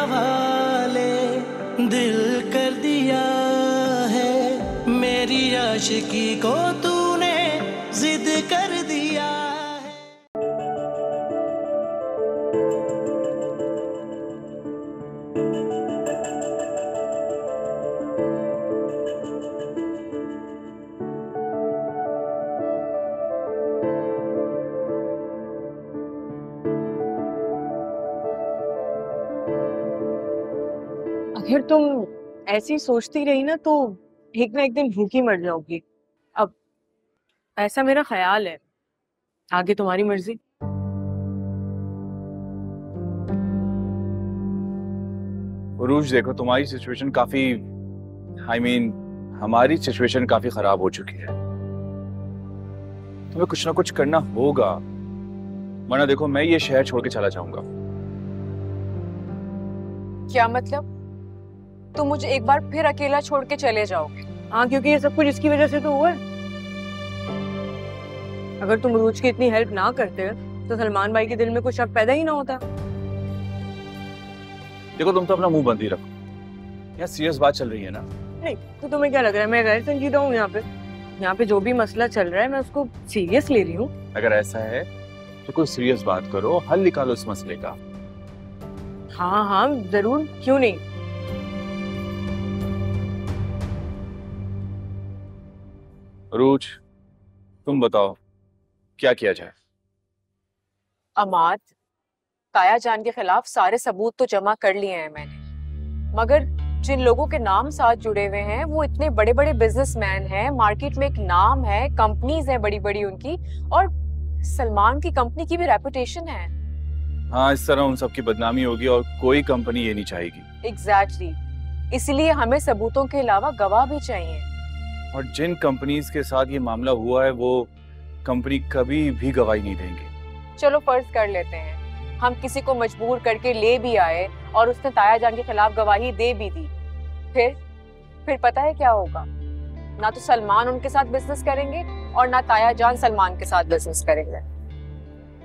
हवाले दिल कर दिया है, मेरी आशिकी को तूने जिद कर दिया है। अगर तुम ऐसी सोचती रही ना तो एक ना एक दिन भूखी मर जाओगी। अब ऐसा मेरा ख्याल है, आगे तुम्हारी मर्जी। उरूज देखो, तुम्हारी सिचुएशन काफी हमारी सिचुएशन काफी खराब हो चुकी है। तुम्हें कुछ ना कुछ करना होगा, वरना देखो मैं ये शहर छोड़ के चला जाऊंगा। क्या मतलब? तुम मुझे एक बार फिर अकेला छोड़ के चले जाओगे? हाँ, क्योंकि ये सब कुछ इसकी वजह से तो हुआ है। अगर तुम उरूज की इतनी हेल्प ना करते तो सलमान भाई के दिल में कुछ शक पैदा ही ना होता। देखो तुम तो अपना मुंह बंद ही रखो, यहाँ सीरियस बात चल रही है ना। नहीं तो तुम्हें क्या लग रहा है मैं गैर संजीदा हूँ? यहाँ पे जो भी मसला चल रहा है मैं उसको सीरियस ले रही हूँ। अगर ऐसा है तो कोई सीरियस बात करो, हल निकालो इस मसले का। हाँ हाँ जरूर, क्यों नहीं। उरूज तुम बताओ क्या किया जाए? अमाद, ताया जान के खिलाफ सारे सबूत तो जमा कर लिए हैं मैंने, मगर जिन लोगों के नाम साथ जुड़े हुए हैं वो इतने बड़े बड़े बिजनेसमैन हैं, मार्केट में एक नाम है, कंपनीज है बड़ी बड़ी उनकी, और सलमान की कंपनी की भी रेपुटेशन है। हाँ, इस तरह उन सबकी बदनामी होगी और कोई कंपनी ये नहीं चाहेगी। एग्जैक्टली, इसलिए हमें सबूतों के अलावा गवाह भी चाहिए। और जिन कंपनीज के साथ ये मामला हुआ है वो कंपनी कभी भी गवाही नहीं देंगे। चलो फर्ज कर लेते हैं हम किसी को मजबूर करके ले भी आए और उसने ताया जान के खिलाफ गवाही दे भी दी, फिर पता है क्या होगा? ना तो सलमान उनके साथ बिजनेस करेंगे और ना ताया जान सलमान के साथ बिजनेस करेंगे।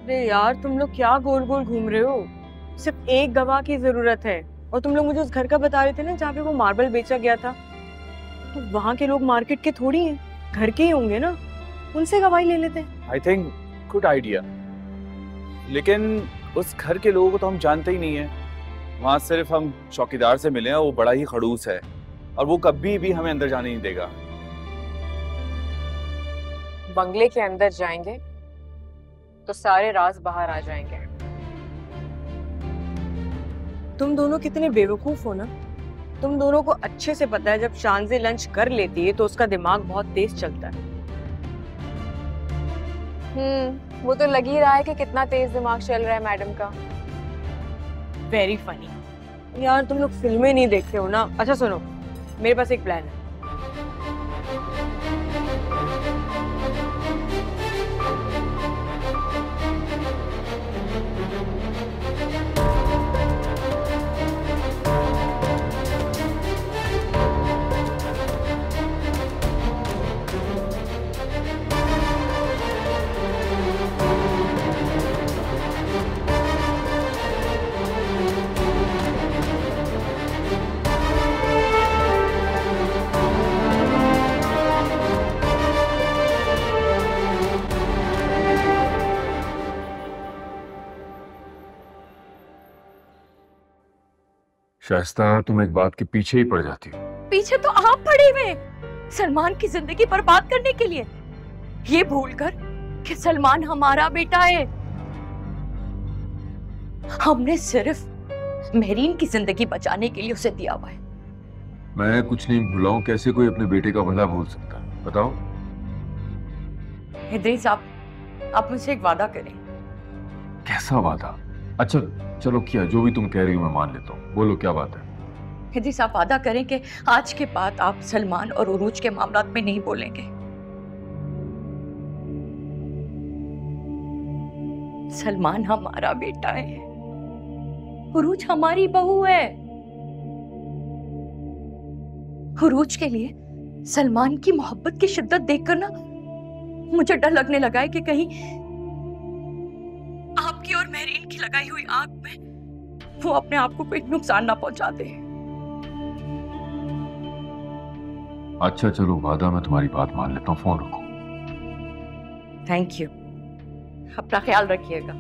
अरे यार तुम लोग क्या गोल गोल घूम रहे हो? सिर्फ एक गवाह की जरूरत है। और तुम लोग मुझे उस घर का बता रहे थे ना जहाँ पे वो मार्बल बेचा गया था, तो वहाँ के लोग मार्केट के थोड़ी हैं, घर के ही होंगे ना, उनसे गवाही ले लेते हैं। आई थिंक गुड आइडिया, लेकिन उस घर के लोगों को तो हम जानते ही नहीं है। वहां सिर्फ हम चौकीदार से मिले हैं, वो बड़ा ही खड़ूस है और वो कभी भी हमें अंदर जाने नहीं देगा। बंगले के अंदर जाएंगे तो सारे राज बाहर आ जाएंगे। तुम दोनों कितने बेवकूफ हो ना। तुम दोनों को अच्छे से पता है जब शानज़े लंच कर लेती है तो उसका दिमाग बहुत तेज चलता है। वो तो लग ही रहा है कि कितना तेज दिमाग चल रहा है मैडम का। Very funny. यार तुम लोग फिल्में नहीं देखते हो ना। अच्छा सुनो, मेरे पास एक प्लान है। शाइस्ता, तुम एक बात के पीछे ही पड़ जाती हो। पीछे तो आप पड़े हुए सलमान की जिंदगी बर्बाद करने के लिए, ये भूलकर कि सलमान हमारा बेटा है। हमने सिर्फ मेरीन की जिंदगी बचाने के लिए उसे दिया हुआ है। मैं कुछ नहीं भूला हूं, कैसे कोई अपने बेटे का भला भूल सकता है? बताओ। इद्रीस, आप मुझसे एक वादा करें। कैसा वादा? अच्छा चलो, किया जो भी तुम कह रही हो मैं मान लेता हूँ। बोलो क्या बात है? इद्रीस, आप वादा करें कि आज के बाद आप सलमान और उरूज के मामलात में नहीं बोलेंगे। सलमान हमारा बेटा है, उरूज हमारी बहू है। उरूज के लिए सलमान की मोहब्बत की शिद्दत देखकर ना मुझे डर लगने लगा है कि कहीं आपकी और मेरीन की लगाई हुई आग में वो अपने आप को कोई नुकसान ना पहुंचा दे। अच्छा चलो वादा, मैं तुम्हारी बात मान लेता हूँ, फोन रखो। थैंक यू, अपना ख्याल रखिएगा।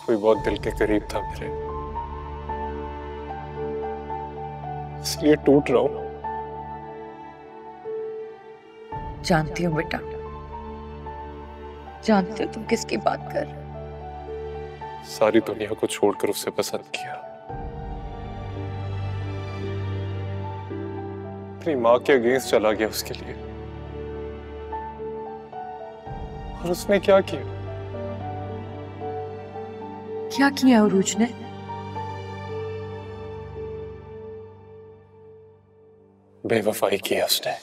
कोई बहुत दिल के करीब था मेरे, इसलिए टूट रहा हूं। जानती हूँ बेटा, जानती हूँ तुम किसकी बात कर रहे हो। सारी दुनिया को छोड़कर उसे पसंद किया, अपनी माँ के अगेंस्ट चला गया उसके लिए। और उसने क्या किया? क्या किया उरूज ने? बेवफाई किया उसने।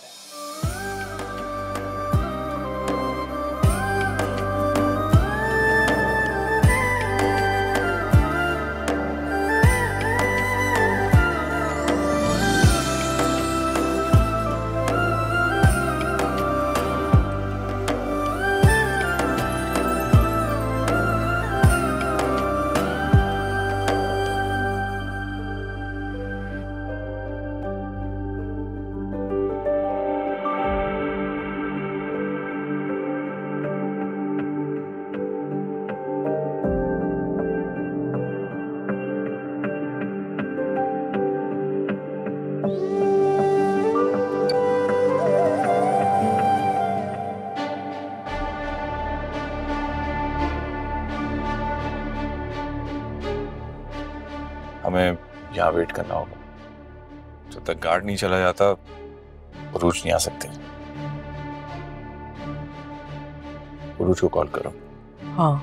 हमें यहाँ वेट करना होगा, जब तक गार्ड नहीं चला जाता उरूज नहीं आ सकती। उरूज को कॉल करो। हाँ।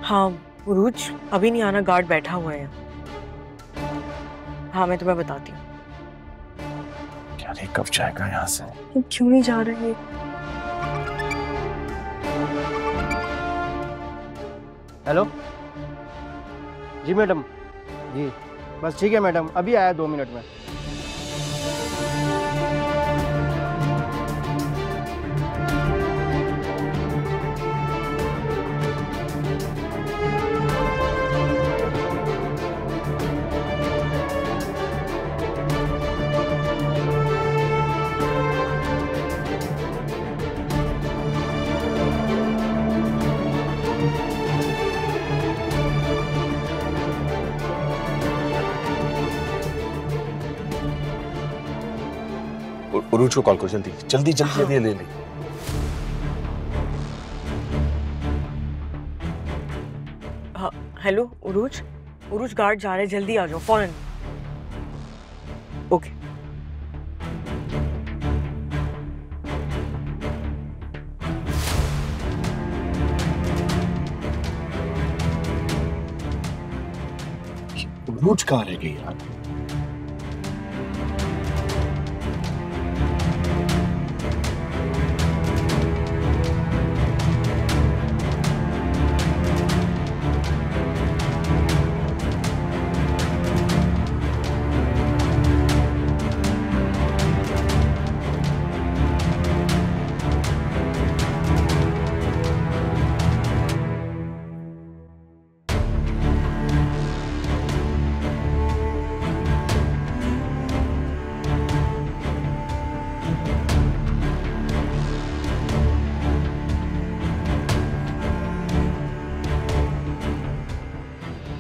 हाँ उरूज, अभी नहीं आना, गार्ड बैठा हुआ है। हाँ मैं तुम्हें बताती हूँ। क्या नहीं, कब जाएगा यहाँ से? क्यों नहीं जा रहे? हेलो जी मैडम, जी बस ठीक है मैडम, अभी आया 2 मिनट में। उरूज को कॉल करो, जल्दी जल्दी जल्दी जल्दी ले ले। हाँ हेलो उरूज, उरूज गार्ड जा रहे हैं, जल्दी आ जाओ फौरन। ओके। उरूज कहाँ रह गई यार?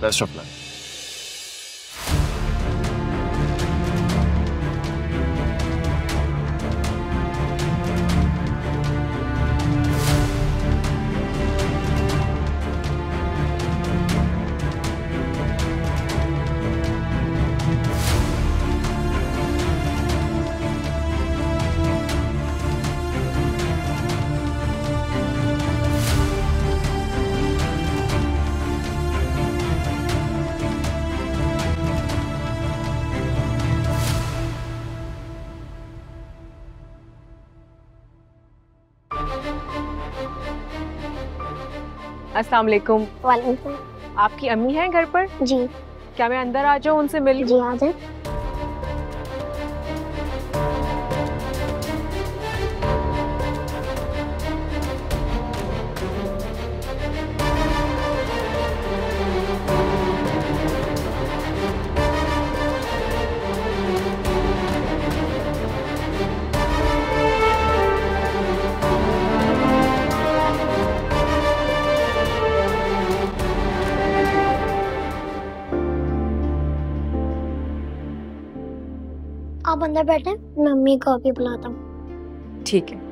Best of luck. अस्सलाम वालेकुम। वालेकुम। आपकी अम्मी हैं घर पर? जी। क्या मैं अंदर आ जाऊं उनसे मिल? जी आ जाए। आप अंदर बैठे, मैं मम्मी को अभी बुलाता हूँ। ठीक है।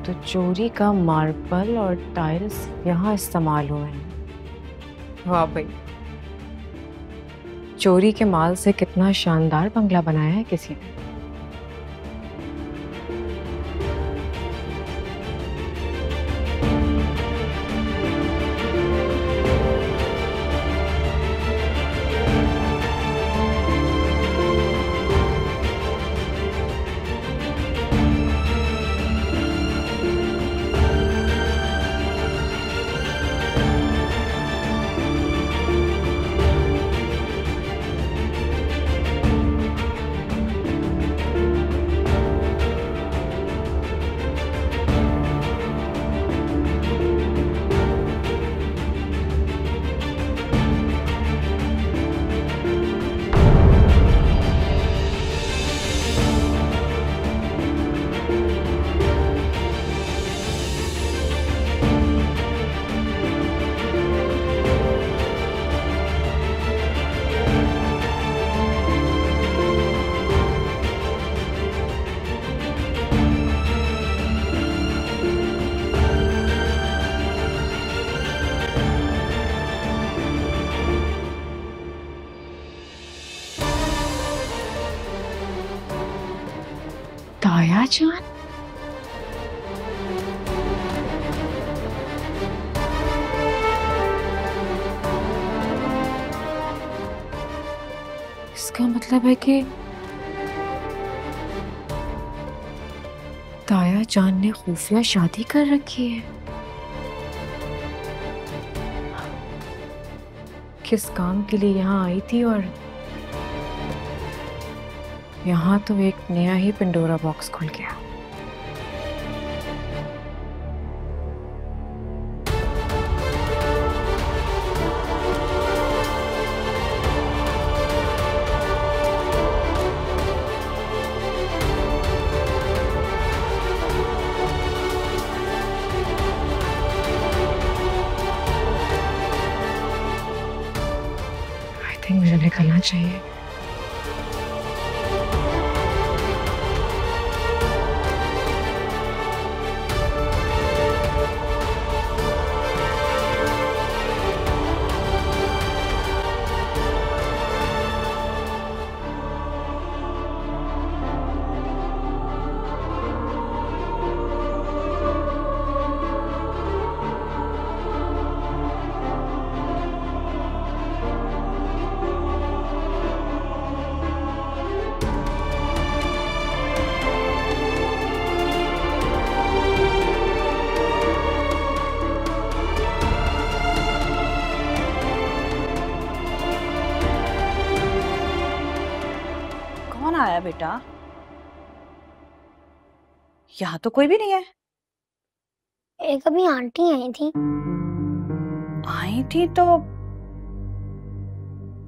तो चोरी का मार्बल और टाइल्स यहाँ इस्तेमाल हुए हैं। वाह भाई, चोरी के माल से कितना शानदार बंगला बनाया है किसी ने। ताया जान, इसका मतलब है कि ताया जान ने खुफिया शादी कर रखी है। किस काम के लिए यहाँ आई थी, और यहाँ तो एक नया ही पिंडोरा बॉक्स खुल गया। आई थिंक मुझे निकलना चाहिए। आया बेटा? यहाँ तो कोई भी नहीं है। एक अभी आंटी आई थी। आई थी तो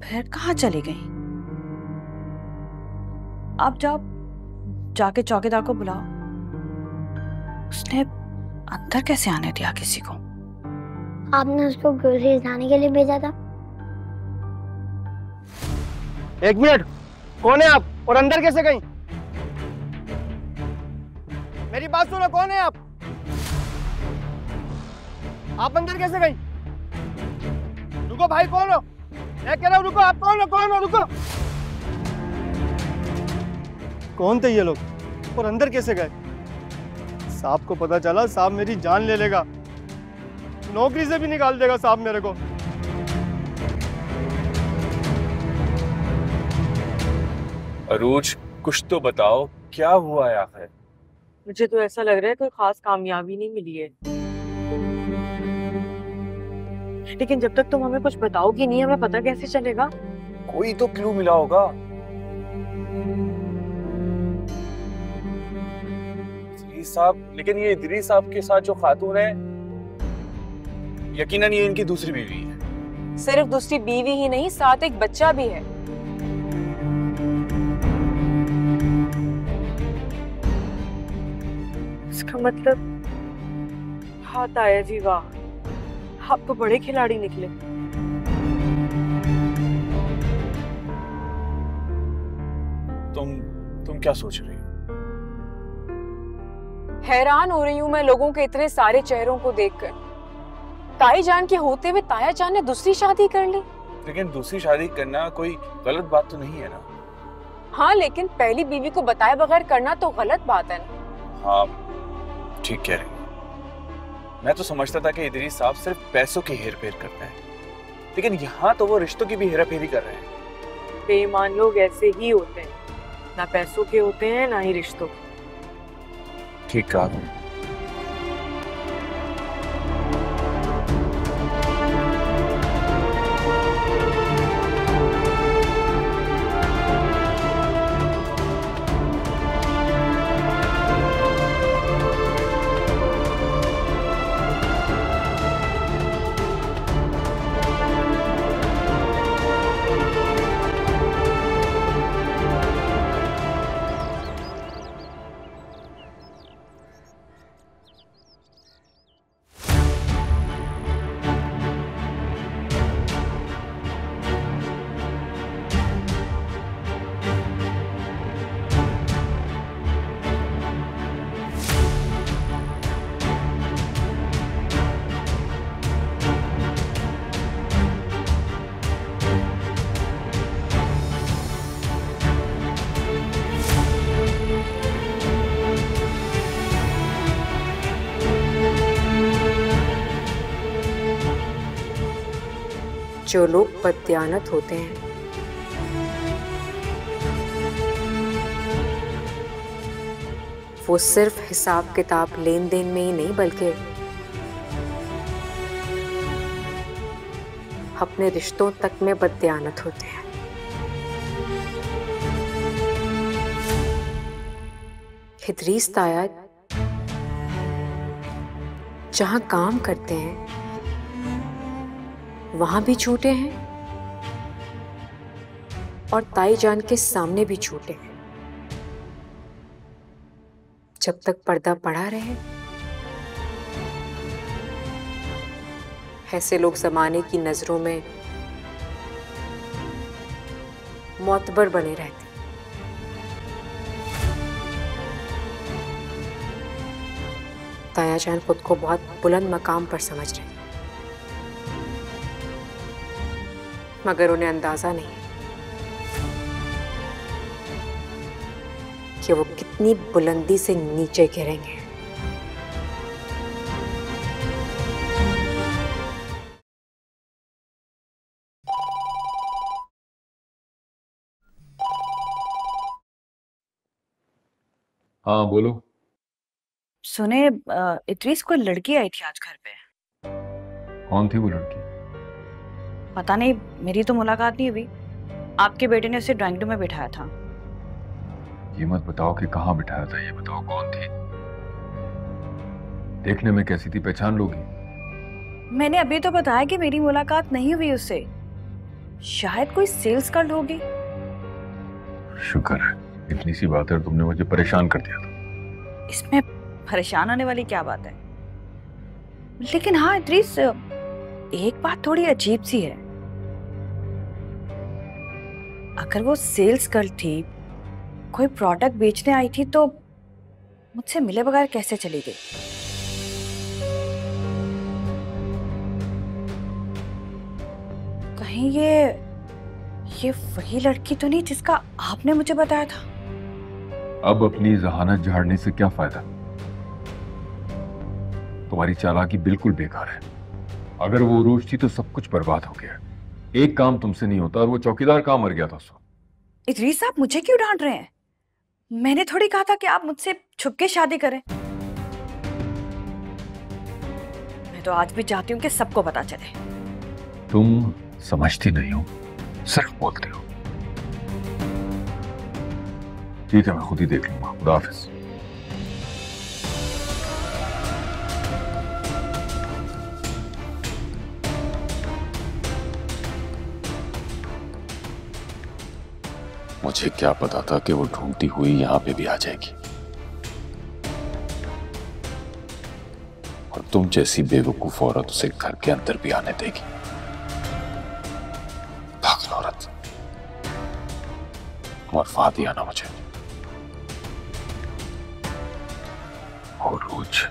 फिर कहाँ चली गई? आप जाओ, जाके चौकीदार को बुलाओ। उसने अंदर कैसे आने दिया किसी को? आपने उसको ग्रोसरीज लाने के लिए भेजा था। एक मिनट, कौन है आप और अंदर कैसे गई? मेरी बात सुनो, कौन है आप? आप अंदर कैसे गई? रुको भाई, कौन हो? मैं कह रहा हूं रुको, आप कौन हो? कौन हो? रुको। कौन थे ये लोग और अंदर कैसे गए? साहब को पता चला, साहब मेरी जान ले लेगा, नौकरी से भी निकाल देगा साहब मेरे को। अरूज, कुछ तो बताओ, क्या हुआ है आखिर? मुझे तो ऐसा लग रहा है कोई खास कामयाबी नहीं मिली है, लेकिन जब तक तुम हमें कुछ बताओगी नहीं, हमें पता कैसे चलेगा? कोई तो क्लू मिला होगा। इदरीस साहब, लेकिन ये इदरीस साहब के साथ जो खातून है, यकीनन ये इनकी दूसरी बीवी है। सिर्फ दूसरी बीवी ही नहीं, साथ एक बच्चा भी है। इसका मतलब, हाँ ताया जी, वाह, आप तो बड़े खिलाड़ी निकले। तुम क्या सोच रही हो? हैरान हो रही हूँ मैं लोगों के इतने सारे चेहरों को देखकर। ताई जान के होते हुए ताया जान ने दूसरी शादी कर ली। लेकिन दूसरी शादी करना कोई गलत बात तो नहीं है ना? हाँ, लेकिन पहली बीवी को बताए बगैर करना तो गलत बात है ना। हाँ, ठीक कह रही हो। मैं तो समझता था कि इदरीस साहब सिर्फ पैसों की हेर फेर करते हैं, लेकिन यहाँ तो वो रिश्तों की भी हेरा फेरी कर रहे हैं। बेईमान लोग ऐसे ही होते हैं, ना पैसों के होते हैं ना ही रिश्तों के। ठीक कहा। जो लोग बददियानत होते हैं, वो सिर्फ हिसाब किताब लेन देन में ही नहीं, बल्कि अपने रिश्तों तक में बददियानत होते हैं। इदरीस ताया जहां काम करते हैं वहां भी झूठे हैं और ताई जान के सामने भी झूठे हैं। जब तक पर्दा पड़ा रहे, ऐसे लोग जमाने की नजरों में मोतबर बने रहते। ताया जान खुद को बहुत बुलंद मकाम पर समझ रहे, मगर उन्हें अंदाजा नहीं कि वो कितनी बुलंदी से नीचे गिरेंगे। हाँ बोलो। सुने, इदरीस कोई लड़की आई थी आज घर पे। कौन थी वो लड़की? पता नहीं, मेरी तो मुलाकात नहीं हुई। आपके बेटे ने उसे ड्राइंग रूम में बिठाया था। ये मत बताओ कि कहाँ बिठाया था, ये बताओ कौन थी। देखने में कैसी थी, पहचान लोगी? मैंने अभी तो बताया कि मेरी मुलाकात नहीं हुई उससे। शायद कोई सेल्स गर्ल होगी। शुक्र है, इतनी सी बात है, तुमने मुझे परेशान कर दिया था। इसमें परेशान होने वाली क्या बात है? लेकिन हाँ इदरीस, एक बात थोड़ी अजीब सी है। अगर वो सेल्स गर्ल थी, कोई प्रोडक्ट बेचने आई थी, तो मुझसे मिले बगैर कैसे चली गई? कहीं ये वही लड़की तो नहीं जिसका आपने मुझे बताया था? अब अपनी जहानत झाड़ने से क्या फायदा? तुम्हारी चालाकी बिल्कुल बेकार है। अगर वो उरूज थी तो सब कुछ बर्बाद हो गया। एक काम तुमसे नहीं होता और वो चौकीदार कहाँ मर गया था उस वक्त। इदरीस, आप मुझे क्यों डांट रहे हैं? मैंने थोड़ी कहा था कि आप मुझसे छुप के शादी करें। मैं तो आज भी चाहती हूँ कि सबको पता चले। तुम समझती नहीं हो, सिर्फ बोलते हो। ठीक है, मैं खुद ही देख लूंगा। खुदा हाफिज। मुझे क्या पता था कि वो ढूंढती हुई यहां पे भी आ जाएगी, और तुम जैसी बेवकूफ औरत उसे घर के अंदर भी आने देगी। पागल औरत। और फादी आना मुझे और रोज।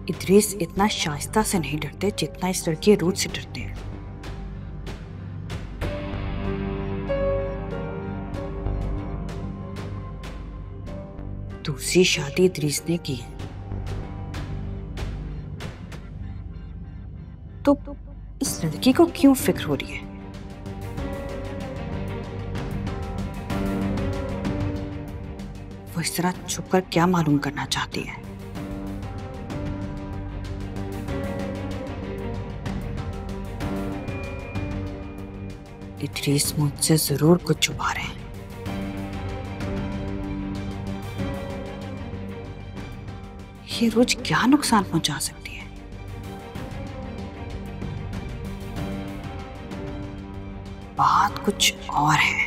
इदरीस इतना शाइस्ता से नहीं डरते जितना इस लड़की रूज से डरते हैं। दूसरी शादी इदरीस ने की है तो इस लड़की को क्यों फिक्र हो रही है? वो इस तरह छुप कर क्या मालूम करना चाहती है? इदरीस मुझसे जरूर कुछ छुपा रहे हैं। ये रोज क्या नुकसान पहुंचा सकती है? बात कुछ और है।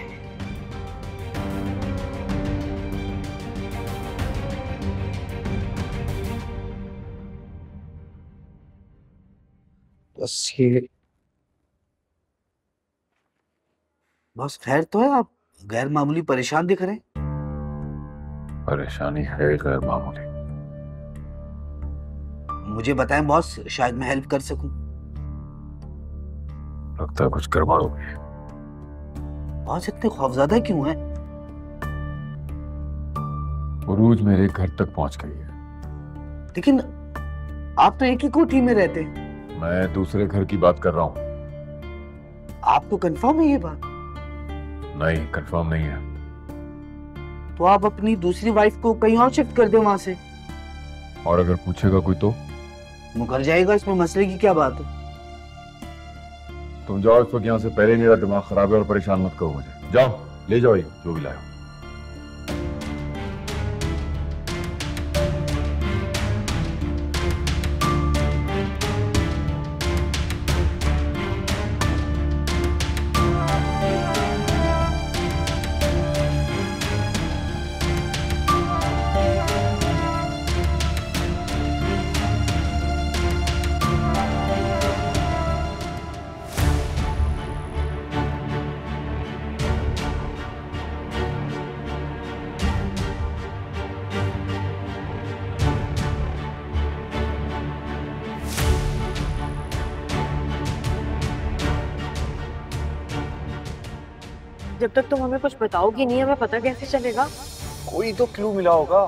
बस ये बस खैर तो है, आप गैर मामूली परेशान दिख रहे हैं। परेशानी है गैर मामूली। मुझे बताएं बॉस, शायद मैं हेल्प कर सकूं। लगता है कुछ गड़बड़ोगे। बॉस इतने खौफज़दा क्यों हैं? उरूज मेरे घर तक पहुंच गई है। लेकिन आप तो एक ही कोठी में रहते हैं। मैं दूसरे घर की बात कर रहा हूँ। आपको कंफर्म है ये बात? नहीं, कंफर्म नहीं है। तो आप अपनी दूसरी वाइफ को कहीं और शिफ्ट कर दें वहां से। और अगर पूछेगा कोई तो? मुकर जाएगा, इसमें मसले की क्या बात है? तुम जाओ इस वक्त यहाँ से, पहले मेरा दिमाग खराब है और परेशान मत करो मुझे। जाओ, ले जाओ ये जो भी लाया। जब तक तुम हमें कुछ बताओगी नहीं, हमें पता कैसे चलेगा? कोई तो क्लू मिला होगा।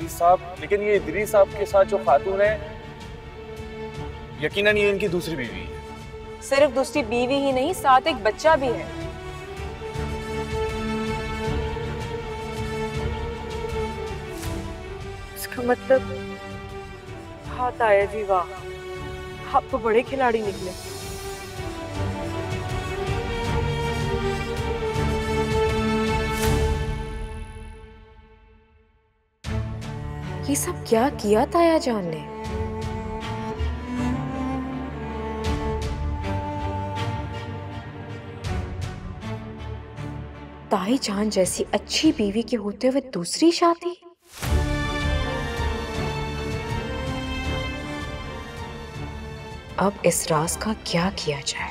साहब, लेकिन ये इदरीस साहब के साथ जो खातून है, यकीनन ये इनकी दूसरी बीवी है। सिर्फ दूसरी बीवी ही नहीं, साथ एक बच्चा भी है। इसका मतलब, हाँ ताया जी वाह, आप तो बड़े खिलाड़ी निकले। ये सब क्या किया ताया जान ने? ताई जान जैसी अच्छी बीवी के होते हुए दूसरी शादी? अब इस राज का क्या किया जाए?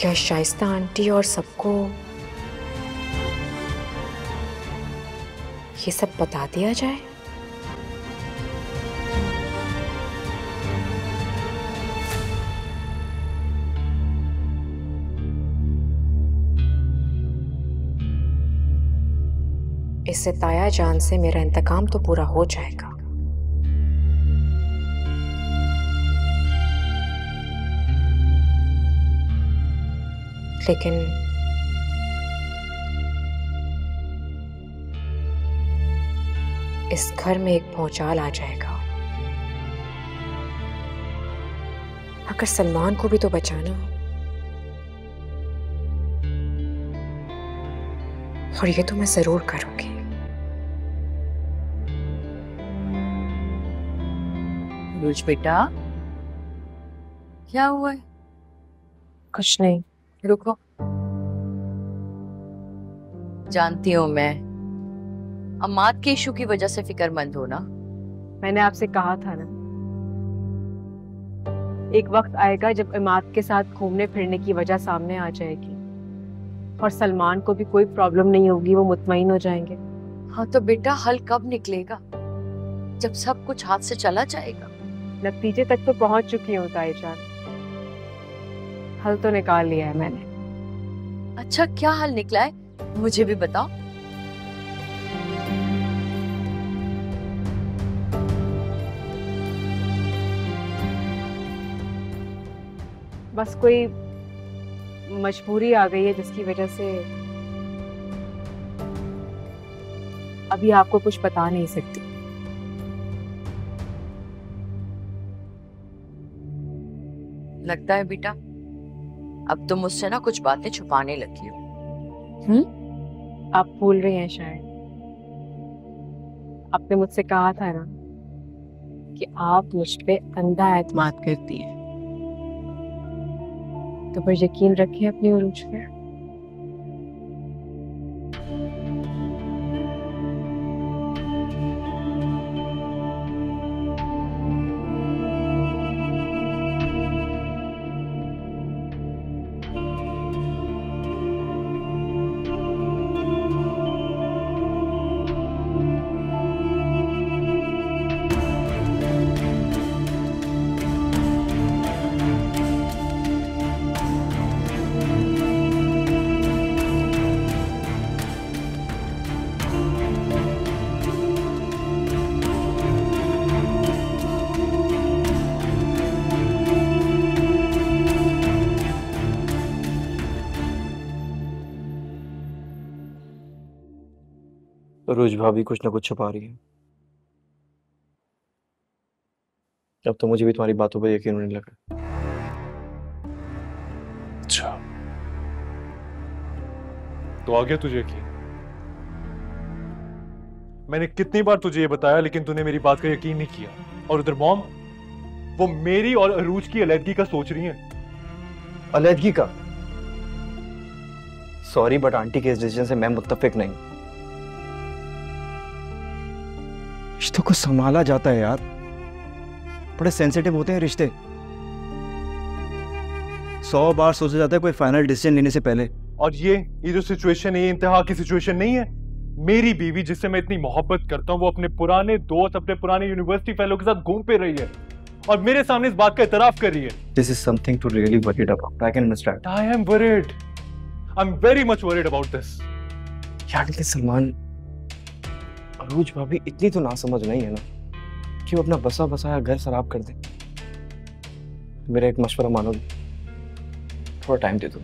क्या शाइस्ता आंटी और सबको ये सब बता दिया जाए? इससे ताया जान से मेरा इंतकाम तो पूरा हो जाएगा। लेकिन इस घर में एक भूचाल आ जाएगा। अगर सलमान को भी तो बचाना, और ये तो मैं जरूर करूंगी। रोज बेटा, क्या हुआ है? कुछ नहीं, रुको। जानती हूँ मैं, अम्माद के इशू की वजह से फिक्रमंद हो ना। मैंने आपसे कहा था ना, एक वक्त आएगा जब इमाद के साथ घूमने फिरने की वजह सामने आ जाएगी और सलमान को भी कोई प्रॉब्लम नहीं होगी, वो मुतमईन हो जाएंगे। हाँ तो बेटा, हल कब निकलेगा? जब सब कुछ हाथ से चला जाएगा। नतीजे तक तो पहुंच चुकी हूँ ताई जान, हल तो निकाल लिया है मैंने। अच्छा, क्या हल निकला है? मुझे भी बताओ। बस कोई मजबूरी आ गई है जिसकी वजह से अभी आपको कुछ बता नहीं सकती। लगता है बेटा अब तुम मुझसे ना कुछ बातें छुपाने लगी हो। आप भूल रही हैं शायद, आपने मुझसे कहा था ना कि आप मुझ पे अंधा एतमाद करती हैं, तो फिर यकीन रखिए अपनी उरूज पे। रोज भाभी कुछ ना कुछ छुपा रही है। अब तो मुझे भी तुम्हारी बातों पर यकीन होने लगा। अच्छा, तो आ गया तुझे यकीन? मैंने कितनी बार तुझे ये बताया लेकिन तूने मेरी बात का यकीन नहीं किया। और उधर मॉम, वो मेरी और अरूज की अलैदगी का सोच रही है। अलैदगी का? सॉरी बट आंटी के इस डिसीजन से मैं मुत्तफिक नहीं। रिश्तों को संभाला जाता है यार, बड़े सेंसिटिव होते हैं रिश्ते। 100 बार सोचा जाता है कोई फाइनल डिसीजन लेने से पहले। और ये जो सिचुएशन है, ये इंतहा की सिचुएशन नहीं है। मेरी बीवी जिससे मैं इतनी मोहब्बत करता हूँ, वो अपने पुराने दोस्त, अपने पुराने यूनिवर्सिटी फेलो के साथ घूम फिर रही है और मेरे सामने इस बात का इतराफ कर रही है। This is something to really worried about. I can understand. I am worried. I'm very much worried about this. यार लेकिन सलमान, अरूज भाभी इतनी तो ना समझ नहीं है ना कि वो अपना बसा बसाया घर खराब कर दे। मेरा एक मशवरा मानो, थोड़ा टाइम दे दो।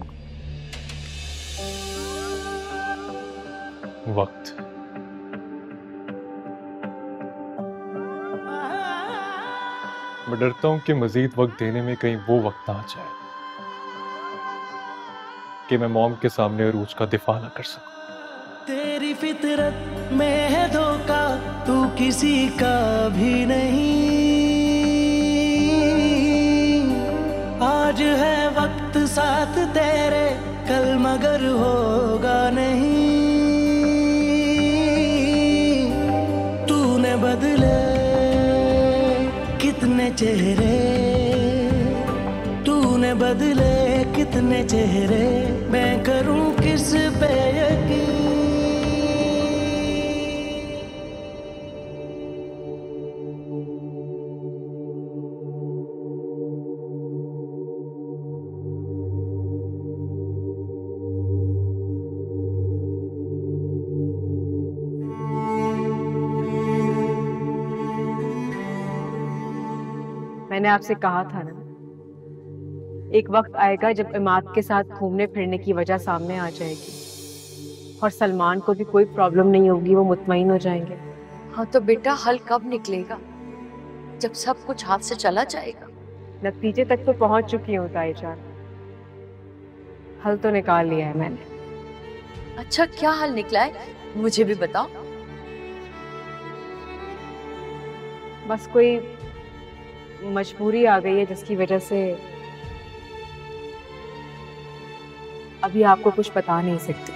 वक्त। मैं डरता हूं कि मजीद वक्त देने में कहीं वो वक्त ना आ जाए कि मैं मॉम के सामने अरूज का दिफा ना कर सकूं। तेरी फितरत में है धोखा, तू किसी का भी नहीं। आज है वक्त सा साथ तेरे कल मगर होगा नहीं। तूने बदले कितने चेहरे, तूने बदले कितने चेहरे, मैं करूं किस पे यकीन। मैंने आपसे कहा था ना, एक वक्त आएगा जब इमाद के साथ घूमने फिरने की वजह सामने आ जाएगी और सलमान को भी कोई प्रॉब्लम नहीं होगी, वो मुतमईन हो जाएंगे। हाँ तो बेटा हल कब निकलेगा? जब सब कुछ हाथ से चला जाएगा। नतीजे तक तो पहुंच चुकी हूँ ताई जान, हल तो निकाल लिया है मैंने। अच्छा क्या हल निकला है, मुझे भी बताओ। बस कोई मजबूरी आ गई है जिसकी वजह से अभी आपको कुछ बता नहीं सकती।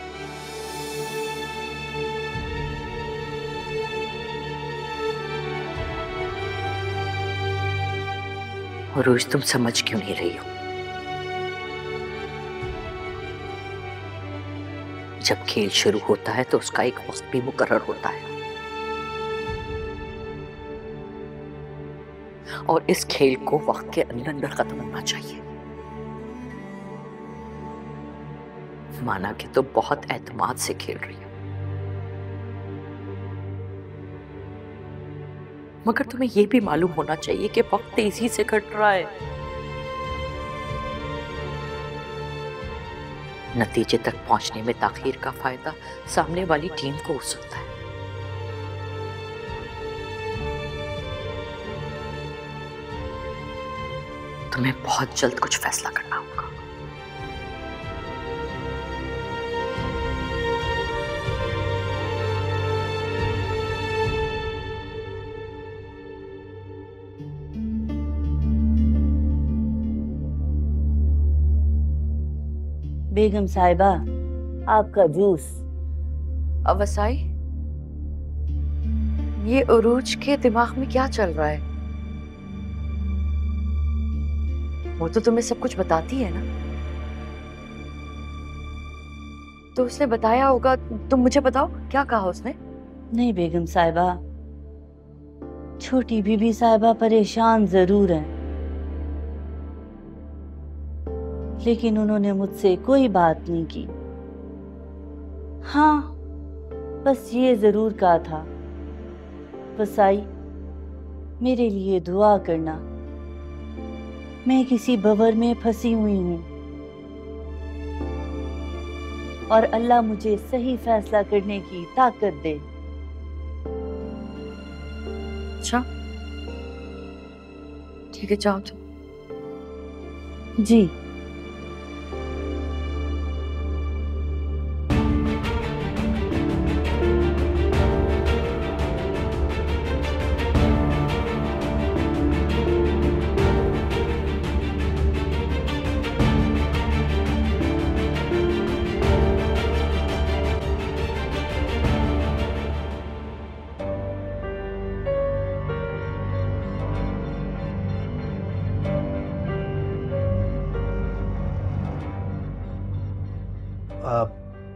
रोज तुम समझ क्यों नहीं रही हो? जब खेल शुरू होता है तो उसका एक वक्त भी मुकर्रर होता है, और इस खेल को वक्त के अंदर अंदर खत्म होना चाहिए। माना कि तुम बहुत एतमाद से खेल रही हो, मगर तुम्हें यह भी मालूम होना चाहिए कि वक्त तेजी से कट रहा है। नतीजे तक पहुंचने में ताखीर का फायदा सामने वाली टीम को हो सकता है। तुम्हें बहुत जल्द कुछ फैसला करना होगा। बेगम साहिबा, आपका जूस। अवसाई, ये उरूज के दिमाग में क्या चल रहा है? वो तो तुम्हें सब कुछ बताती है ना, तो उसने बताया होगा। तुम मुझे बताओ क्या कहा उसने? नहीं बेगम साहिबा, छोटी बीबी साहिबा परेशान जरूर हैं, लेकिन उन्होंने मुझसे कोई बात नहीं की। हाँ, बस ये जरूर कहा था, वसाई मेरे लिए दुआ करना, मैं किसी बवर में फंसी हुई हूँ और अल्लाह मुझे सही फैसला करने की ताकत दे। अच्छा ठीक है, जाओ तुम। जी।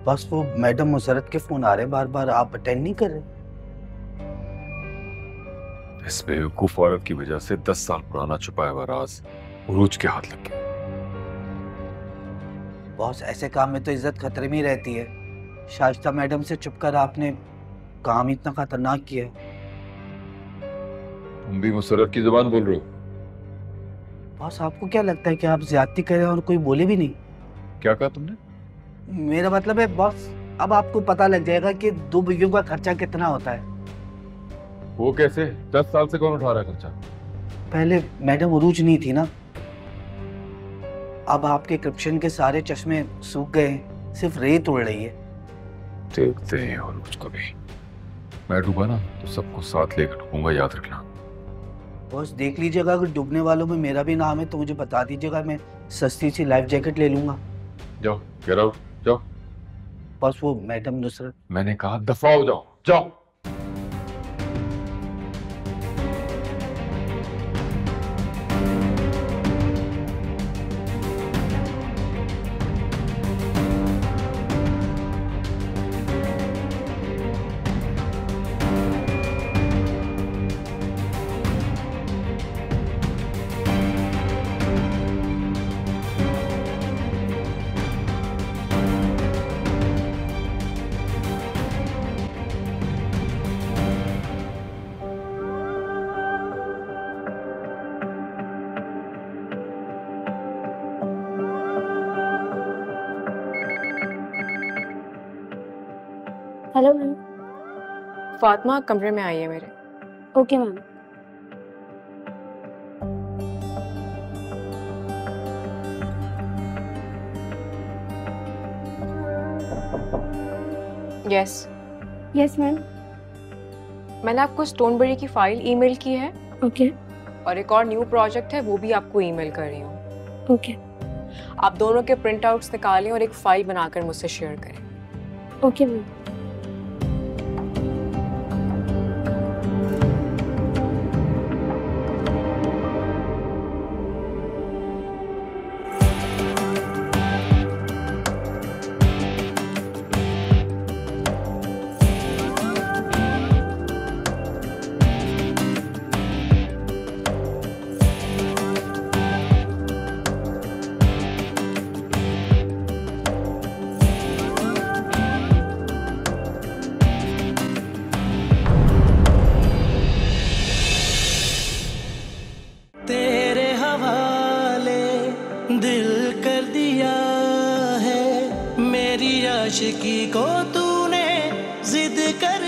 बस वो मैडम मुसरत के फोन आ रहे हैं बार बार, आप अटेंड नहीं कर रहे। इस बेवकूफ औरत की वजह से 10 साल पुराना छुपाया हुआ राज उरूज के हाथ लग गया। बॉस, ऐसे काम में तो इज्जत खतरे में ही रहती है। शाइस्ता मैडम से चुप कर आपने काम इतना खतरनाक किया। तुम भी मुसरत की जुबान बोल रहे हो? बॉस, आपको क्या लगता है कि आप ज्यादती करें और कोई बोले भी नहीं? क्या कहा तुमने? मेरा मतलब है बॉस, अब आपको पता लग जाएगा कि 2 बीवियों का खर्चा कितना होता है। वो कैसे? 10 साल से कौन उठा रहा है खर्चा? पहले मैडम उरूज नहीं थी ना, अब आपके करप्शन के सारे चश्मे सूख गए, सिर्फ रेत उड़ रही है। देखते हैं उरूज को भी। मैं डूबा ना तो सबको साथ लेकर डूबूंगा, याद रखना। बॉस देख लीजिएगा, अगर डूबने वालों में मेरा भी नाम है तो मुझे बता दीजिएगा, मैं सस्ती सी लाइफ जैकेट ले लूंगा। जाओ, गेट आउट, जाओ। बस वो मैडम नुसरत। मैंने कहा दफा हो जाओ, जाओ। Hello ma'am. फातिमा कमरे में आई है मेरे। Okay ma'am. Yes yes ma'am. मैंने आपको स्टोनबरी की फाइल ईमेल की है। ओके और एक और न्यू प्रोजेक्ट है, वो भी आपको ईमेल कर रही हूँ। ओके। आप दोनों के प्रिंट आउट्स निकालें और एक फाइल बनाकर मुझसे शेयर करें। Okay ma'am. तेरे हवाले दिल कर दिया है, मेरी आशिकी को तूने जिद कर